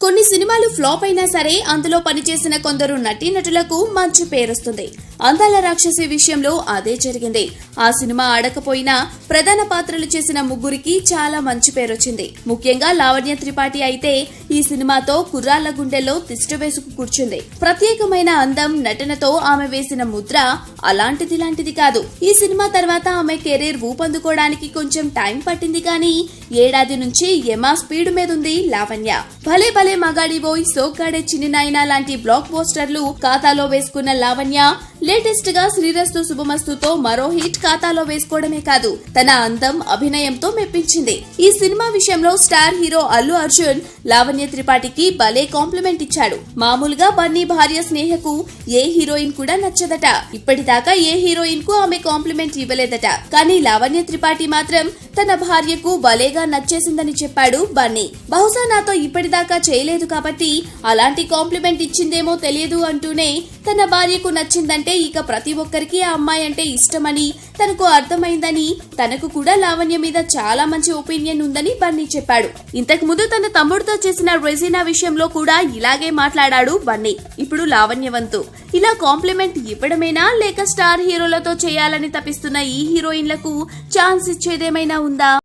కొన్ని సినిమాలు ఫ్లాప్ అయినా సరే అందులో పనిచేసిన కొందరు నటీనటులకు మంచి పేరొస్తుంది. అందాల రాక్షసి విషయంలో అదే జరిగింది. ఆ సినిమా ఆడకపోయినా ప్రధాన పాత్రలు చేసిన ముగ్గురికి చాలా మంచి పేరొచ్చింది. ముఖ్యంగా లావణ్య త్రిపాఠి అయితే ఈ సినిమాతో కుర్రాళ్ల గుండెల్లో తిష్ట వేసుకు కూర్చుంది. ప్రత్యేకమైన అందం, నటనతో ఆమె వేసిన ముద్ర అలాంటిది కాదు. ఈ సినిమా తర్వాత ఆమె కెరీర్ ఊపందుకోవడానికి కొంచెం టైం పట్టింది, కానీ ఏడాది నుంచి యమా స్పీడ్ మీద ఉంది లావణ్య. భలే భలే మగాడివోయ్, సోగ్గాడే చిన్ని నాయనా లాంటి బ్లాక్ పోస్టర్లు ఖాతాలో వేసుకున్న లావణ్య లేటెస్ట్ గా శ్రీరస్తు శుభమస్తుతో మరో హిట్ ఖాతాలో వేసుకోవడమే కాదు, తన అందం, అభినయంతో మెప్పించింది. ఈ సినిమా విషయంలో స్టార్ హీరో అల్లు అర్జున్ లావణ్య త్రిపాఠికి భలే కాంప్లిమెంట్ ఇచ్చాడు. మామూలుగా బన్నీ భార్య స్నేహకు ఏ హీరోయిన్ కూడా నచ్చదట. ఇప్పటిదాకా ఏ హీరోయిన్ కు ఆమె కాంప్లిమెంట్ ఇవ్వలేదట. కానీ లావణ్య త్రిపాఠి మాత్రం తన భార్యకు భలేగా నచ్చేసిందని చెప్పాడు బన్నీ. బహుశా నాతో ఇప్పటిదాకా చేయలేదు కాబట్టి అలాంటి కాంప్లిమెంట్ ఇచ్చిందేమో తెలియదు అంటూనే తన భార్యకు నచ్చిందంటే ఇక ప్రతి ఒక్కరికి ఆ అమ్మాయి అంటే ఇష్టమని తనకు అర్థమైందని, తనకు కూడా లావణ్య మీద చాలా మంచి ఒపీనియన్ ఉందని బన్నీ చెప్పాడు. ఇంతకు ముందు తన తమ్ముడితో చేసిన రెజీనా విషయంలో కూడా ఇలాగే మాట్లాడాడు బన్నీ. ఇప్పుడు లావణ్య వంతు. ఇలా కాంప్లిమెంట్ ఇవ్వడమేనా, లేక స్టార్ హీరోలతో చేయాలని తపిస్తున్న ఈ హీరోయిన్లకు ఛాన్స్ ఇచ్చేదేమైనా ఉందా?